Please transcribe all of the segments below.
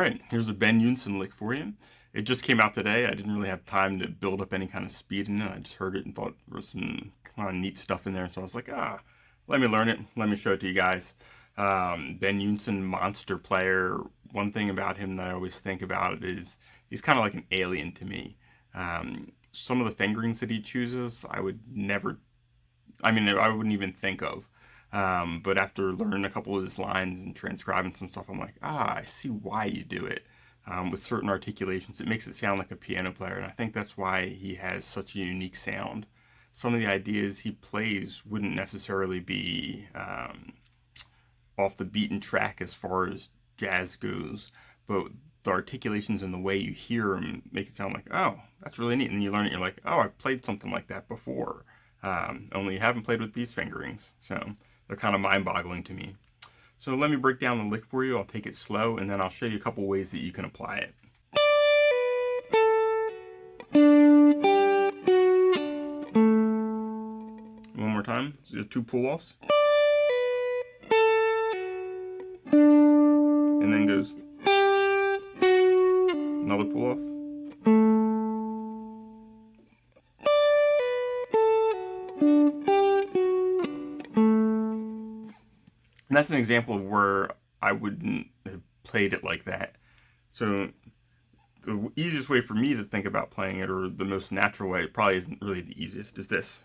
Alright, here's a Ben Eunson lick for you. It just came out today. I didn't really have time to build up any kind of speed in it. I just heard it and thought there was some kind of neat stuff in there. So I was like, let me learn it. Let me show it to you guys. Ben Eunson, monster player. One thing about him that I always think about is he's kind of like an alien to me. Some of the fingerings that he chooses, I wouldn't even think of. But after learning a couple of his lines and transcribing some stuff, I'm like, I see why you do it. With certain articulations, it makes it sound like a piano player, and I think that's why he has such a unique sound. Some of the ideas he plays wouldn't necessarily be off the beaten track as far as jazz goes, but the articulations and the way you hear him make it sound like, oh, that's really neat. And then you learn it, you're like, oh, I played something like that before. Only you haven't played with these fingerings. So they're kind of mind-boggling to me. So let me break down the lick for you. I'll take it slow, and then I'll show you a couple ways that you can apply it. One more time. So 2 pull-offs. And then goes another pull-off. And that's an example of where I wouldn't have played it like that. So the easiest way for me to think about playing it, or the most natural way, probably isn't really the easiest, is this.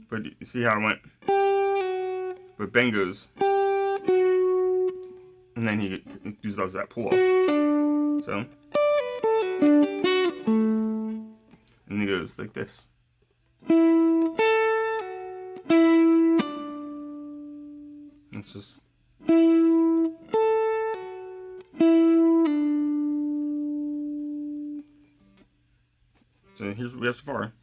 But you see how I went? But Ben goes, and then he does that pull off. So. And he goes like this. It's just. So here's what we have so far.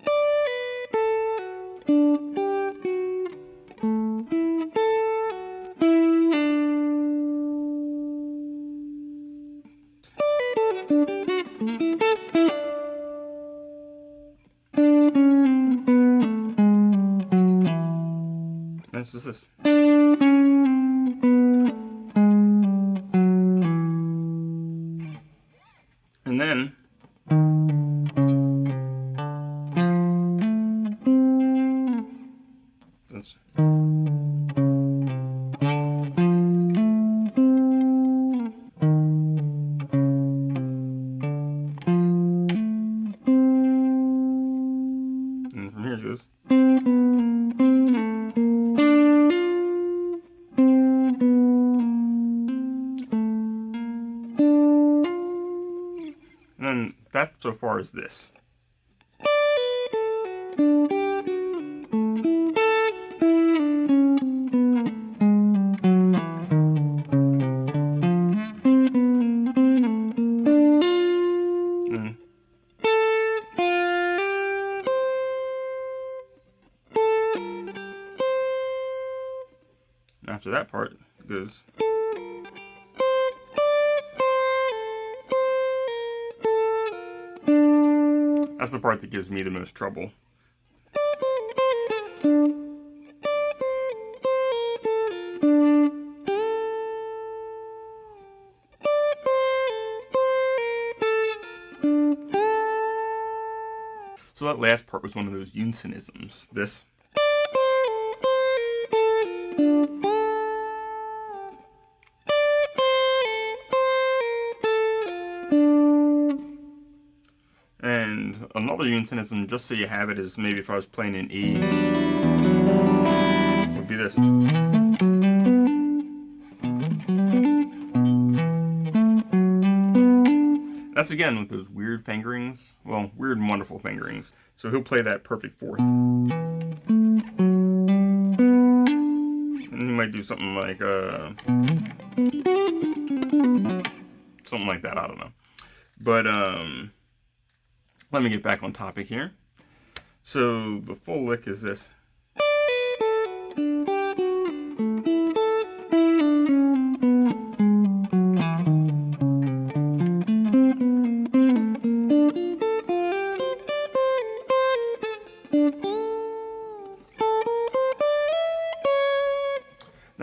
That's just this. And then that's and from here it goes. And then that so far is this. After that part, it goes. That's the part that gives me the most trouble. So that last part was one of those Eunson-isms. This. And another Eunson-ism, just so you have it, is maybe if I was playing an E, it would be this. That's again with those weird fingerings. Well, weird and wonderful fingerings. So he'll play that perfect fourth. And he might do something like that, I don't know. But let me get back on topic here. So the full lick is this.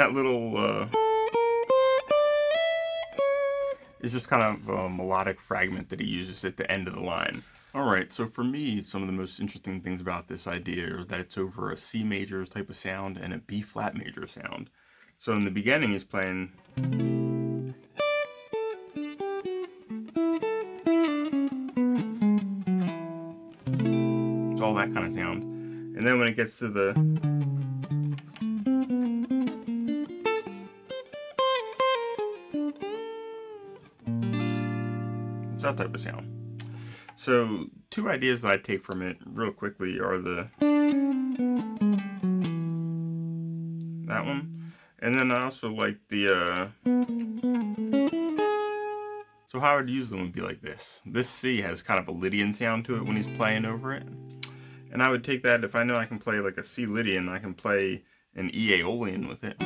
that little is just kind of a melodic fragment that he uses at the end of the line. Alright, so for me, some of the most interesting things about this idea are that it's over a C major type of sound and a B flat major sound. So in the beginning he's playing it's all that kind of sound. And then when it gets to the it's that type of sound. So two ideas that I take from it real quickly are that one, and then I also like the so how I would use them would be like this. This C has kind of a Lydian sound to it when he's playing over it, and I would take that if I know I can play like a C Lydian, I can play an E Aeolian with it.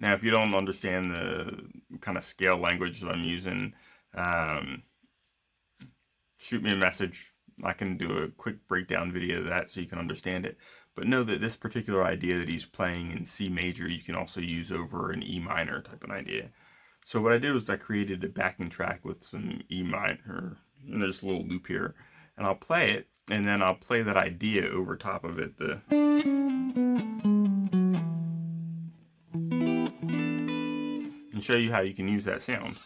Now if you don't understand the kind of scale language that I'm using, shoot me a message. I can do a quick breakdown video of that so you can understand it. But know that this particular idea that he's playing in C major, you can also use over an E minor type of idea. So what I did was I created a backing track with some E minor, and there's a little loop here. And I'll play it, and then I'll play that idea over top of it. And show you how you can use that sound.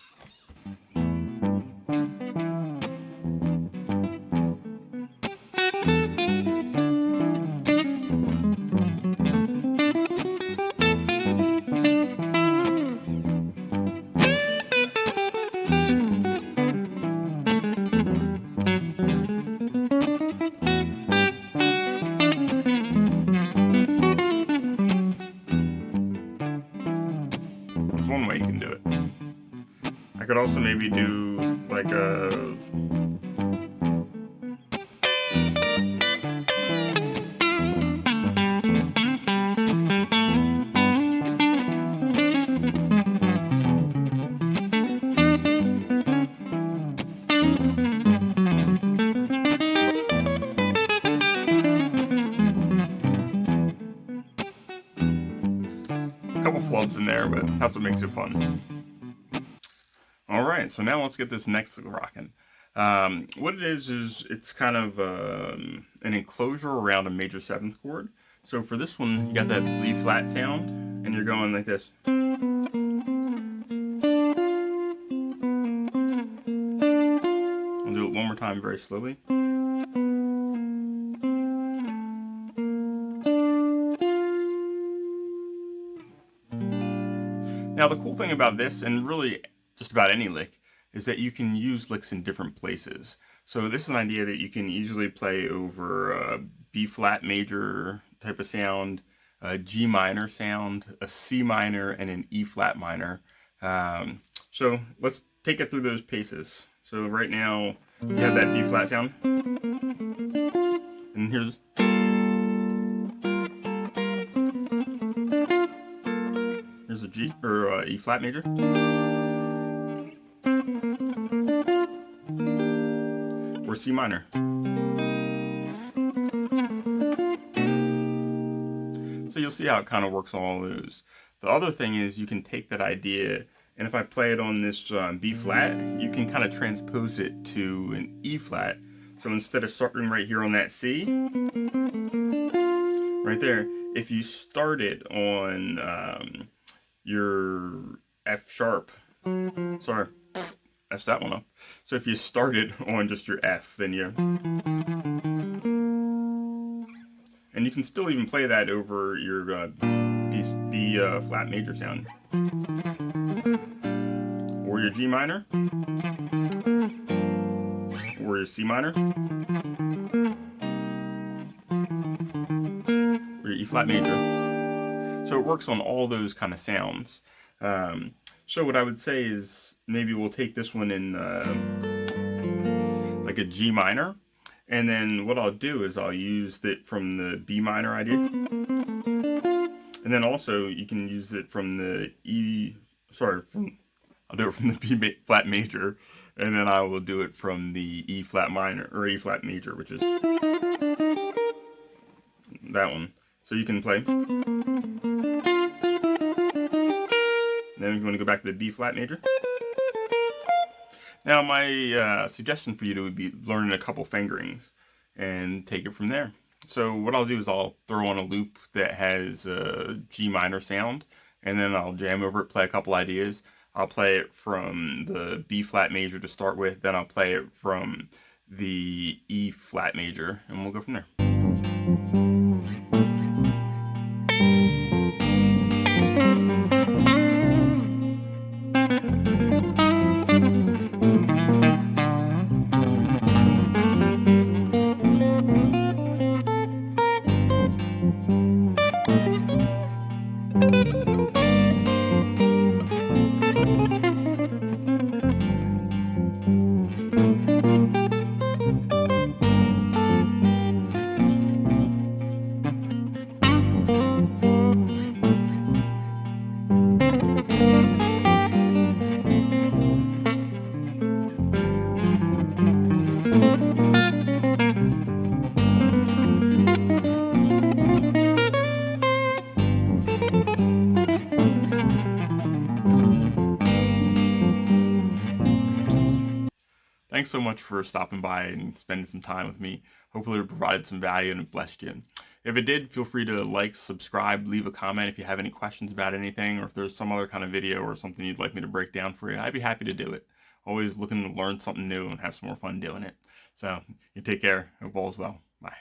One way you can do it. I could also maybe do like a couple flubs in there, but that's what makes it fun. Alright, so now let's get this next rocking. What it is it's kind of an enclosure around a major 7th chord. So for this one, you got that B flat sound, and you're going like this. I'll do it one more time very slowly. Now the cool thing about this, and really just about any lick, is that you can use licks in different places. So this is an idea that you can easily play over a B flat major type of sound, a G minor sound, a C minor, and an E flat minor. So let's take it through those paces. So right now you have that B flat sound, and here's a G or E flat major, or C minor. So you'll see how it kind of works on all those. The other thing is you can take that idea, and if I play it on this B flat, you can kind of transpose it to an E flat. So instead of starting right here on that C, right there, if you start it on your F sharp, sorry, that's that one up. So if you start it on just your F, then you, and you can still even play that over your B flat major sound, or your G minor, or your C minor, or your E flat major. So it works on all those kind of sounds. So what I would say is maybe we'll take this one in like a G minor, and then what I'll do is I'll use it from the B minor idea, and then also you can use it from the I'll do it from the B flat major, and then I will do it from the E flat minor, or E flat major, which is that one. So you can play. Then you want to go back to the D flat major. Now my suggestion for you would be learning a couple fingerings and take it from there. So what I'll do is I'll throw on a loop that has a G minor sound, and then I'll jam over it, play a couple ideas. I'll play it from the B flat major to start with, then I'll play it from the E flat major, and we'll go from there. Thanks so much for stopping by and spending some time with me. Hopefully it provided some value and it blessed you. If it did, feel free to like, subscribe, leave a comment if you have any questions about anything, or if there's some other kind of video or something you'd like me to break down for you. I'd be happy to do it. Always looking to learn something new and have some more fun doing it. So you take care. Hope all is well. Bye.